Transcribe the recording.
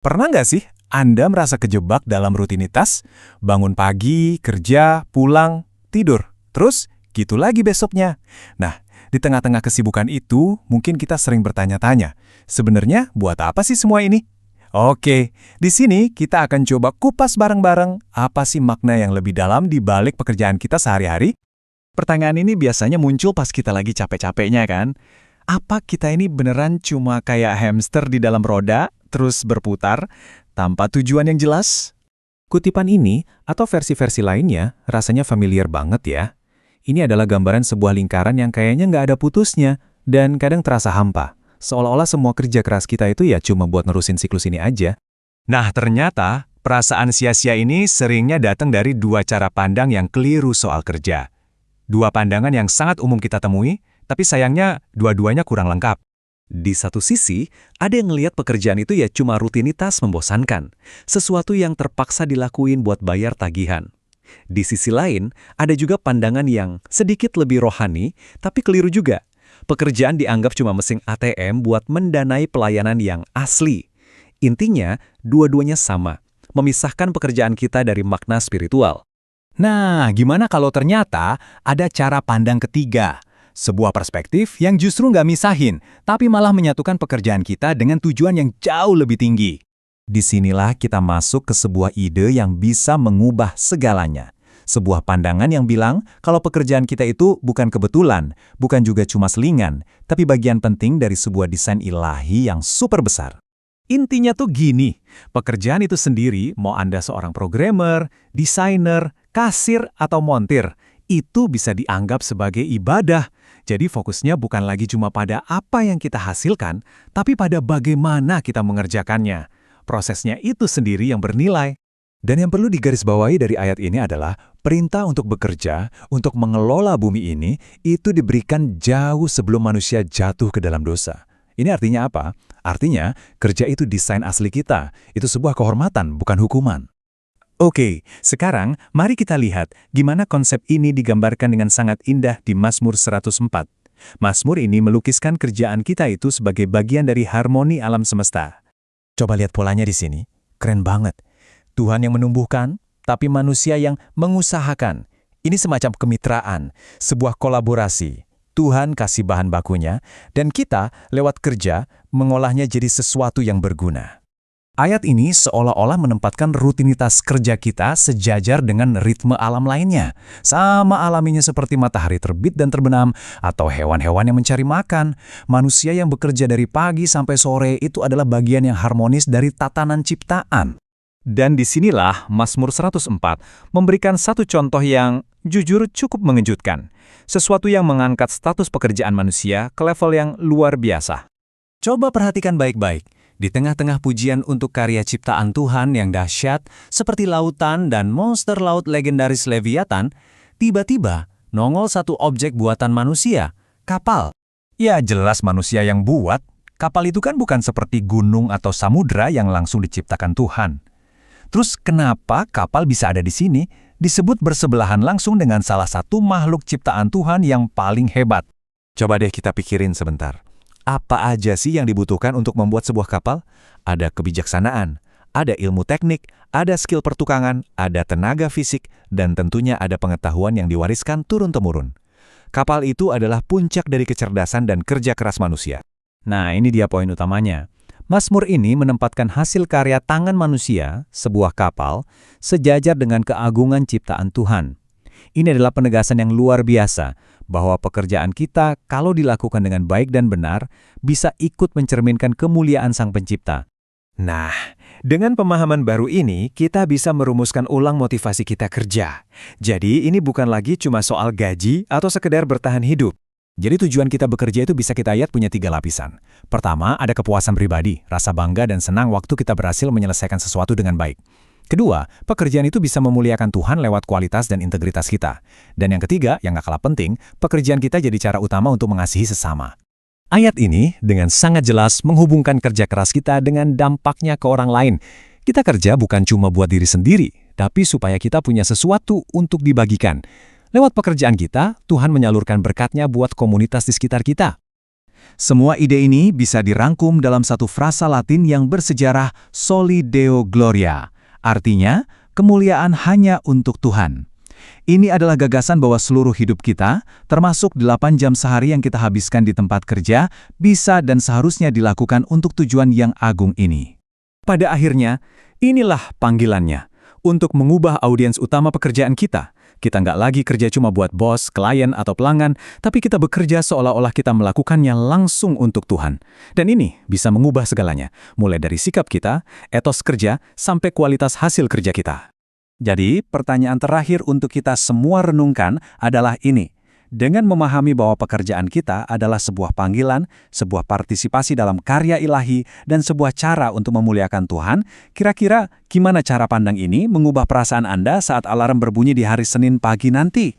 Pernah nggak sih Anda merasa kejebak dalam rutinitas? Bangun pagi, kerja, pulang, tidur, terus gitu lagi besoknya. Nah, di tengah-tengah kesibukan itu, mungkin kita sering bertanya-tanya, sebenarnya buat apa sih semua ini? Oke, di sini kita akan coba kupas bareng-bareng apa sih makna yang lebih dalam di balik pekerjaan kita sehari-hari. Pertanyaan ini biasanya muncul pas kita lagi capek-capeknya kan? Apa kita ini beneran cuma kayak hamster di dalam roda, terus berputar, tanpa tujuan yang jelas? Kutipan ini, atau versi-versi lainnya, rasanya familiar banget ya. Ini adalah gambaran sebuah lingkaran yang kayaknya nggak ada putusnya, dan kadang terasa hampa. Seolah-olah semua kerja keras kita itu ya cuma buat nerusin siklus ini aja. Nah, ternyata perasaan sia-sia ini seringnya datang dari dua cara pandang yang keliru soal kerja. Dua pandangan yang sangat umum kita temui, tapi sayangnya dua-duanya kurang lengkap. Di satu sisi, ada yang ngelihat pekerjaan itu ya cuma rutinitas membosankan, sesuatu yang terpaksa dilakuin buat bayar tagihan. Di sisi lain, ada juga pandangan yang sedikit lebih rohani, tapi keliru juga. Pekerjaan dianggap cuma mesin ATM buat mendanai pelayanan yang asli. Intinya, dua-duanya sama, memisahkan pekerjaan kita dari makna spiritual. Nah, gimana kalau ternyata ada cara pandang ketiga? Sebuah perspektif yang justru nggak misahin, tapi malah menyatukan pekerjaan kita dengan tujuan yang jauh lebih tinggi. Disinilah kita masuk ke sebuah ide yang bisa mengubah segalanya. Sebuah pandangan yang bilang kalau pekerjaan kita itu bukan kebetulan, bukan juga cuma selingan, tapi bagian penting dari sebuah desain ilahi yang super besar. Intinya tuh gini, pekerjaan itu sendiri, mau Anda seorang programmer, desainer, kasir, atau montir, itu bisa dianggap sebagai ibadah. Jadi fokusnya bukan lagi cuma pada apa yang kita hasilkan, tapi pada bagaimana kita mengerjakannya. Prosesnya itu sendiri yang bernilai. Dan yang perlu digarisbawahi dari ayat ini adalah perintah untuk bekerja, untuk mengelola bumi ini, itu diberikan jauh sebelum manusia jatuh ke dalam dosa. Ini artinya apa? Artinya, kerja itu desain asli kita. Itu sebuah kehormatan, bukan hukuman. Oke, sekarang mari kita lihat gimana konsep ini digambarkan dengan sangat indah di Mazmur 104. Mazmur ini melukiskan kerjaan kita itu sebagai bagian dari harmoni alam semesta. Coba lihat polanya di sini. Keren banget. Tuhan yang menumbuhkan, tapi manusia yang mengusahakan. Ini semacam kemitraan, sebuah kolaborasi. Tuhan kasih bahan bakunya, dan kita lewat kerja mengolahnya jadi sesuatu yang berguna. Ayat ini seolah-olah menempatkan rutinitas kerja kita sejajar dengan ritme alam lainnya. Sama alaminya seperti matahari terbit dan terbenam, atau hewan-hewan yang mencari makan. Manusia yang bekerja dari pagi sampai sore itu adalah bagian yang harmonis dari tatanan ciptaan. Dan disinilah Mazmur 104 memberikan satu contoh yang jujur cukup mengejutkan. Sesuatu yang mengangkat status pekerjaan manusia ke level yang luar biasa. Coba perhatikan baik-baik. Di tengah-tengah pujian untuk karya ciptaan Tuhan yang dahsyat, seperti lautan dan monster laut legendaris Leviathan, tiba-tiba nongol satu objek buatan manusia, kapal. Ya jelas manusia yang buat. Kapal itu kan bukan seperti gunung atau samudra yang langsung diciptakan Tuhan. Terus kenapa kapal bisa ada di sini? Disebut bersebelahan langsung dengan salah satu makhluk ciptaan Tuhan yang paling hebat. Coba deh kita pikirin sebentar. Apa aja sih yang dibutuhkan untuk membuat sebuah kapal? Ada kebijaksanaan, ada ilmu teknik, ada skill pertukangan, ada tenaga fisik, dan tentunya ada pengetahuan yang diwariskan turun-temurun. Kapal itu adalah puncak dari kecerdasan dan kerja keras manusia. Nah, ini dia poin utamanya. Mazmur ini menempatkan hasil karya tangan manusia, sebuah kapal, sejajar dengan keagungan ciptaan Tuhan. Ini adalah penegasan yang luar biasa, bahwa pekerjaan kita, kalau dilakukan dengan baik dan benar, bisa ikut mencerminkan kemuliaan Sang Pencipta. Nah, dengan pemahaman baru ini, kita bisa merumuskan ulang motivasi kita kerja. Jadi, ini bukan lagi cuma soal gaji atau sekedar bertahan hidup. Jadi tujuan kita bekerja itu bisa kita lihat punya 3 lapisan. Pertama, ada kepuasan pribadi, rasa bangga dan senang waktu kita berhasil menyelesaikan sesuatu dengan baik. Kedua, pekerjaan itu bisa memuliakan Tuhan lewat kualitas dan integritas kita. Dan yang ketiga, yang gak kalah penting, pekerjaan kita jadi cara utama untuk mengasihi sesama. Ayat ini dengan sangat jelas menghubungkan kerja keras kita dengan dampaknya ke orang lain. Kita kerja bukan cuma buat diri sendiri, tapi supaya kita punya sesuatu untuk dibagikan. Lewat pekerjaan kita, Tuhan menyalurkan berkat-Nya buat komunitas di sekitar kita. Semua ide ini bisa dirangkum dalam satu frasa Latin yang bersejarah Soli Deo Gloria, artinya kemuliaan hanya untuk Tuhan. Ini adalah gagasan bahwa seluruh hidup kita, termasuk 8 jam sehari yang kita habiskan di tempat kerja, bisa dan seharusnya dilakukan untuk tujuan yang agung ini. Pada akhirnya, inilah panggilannya, untuk mengubah audiens utama pekerjaan kita. Kita nggak lagi kerja cuma buat bos, klien, atau pelanggan, tapi kita bekerja seolah-olah kita melakukannya langsung untuk Tuhan. Dan ini bisa mengubah segalanya, mulai dari sikap kita, etos kerja, sampai kualitas hasil kerja kita. Jadi, pertanyaan terakhir untuk kita semua renungkan adalah ini. Dengan memahami bahwa pekerjaan kita adalah sebuah panggilan, sebuah partisipasi dalam karya ilahi, dan sebuah cara untuk memuliakan Tuhan, kira-kira gimana cara pandang ini mengubah perasaan Anda saat alarm berbunyi di hari Senin pagi nanti?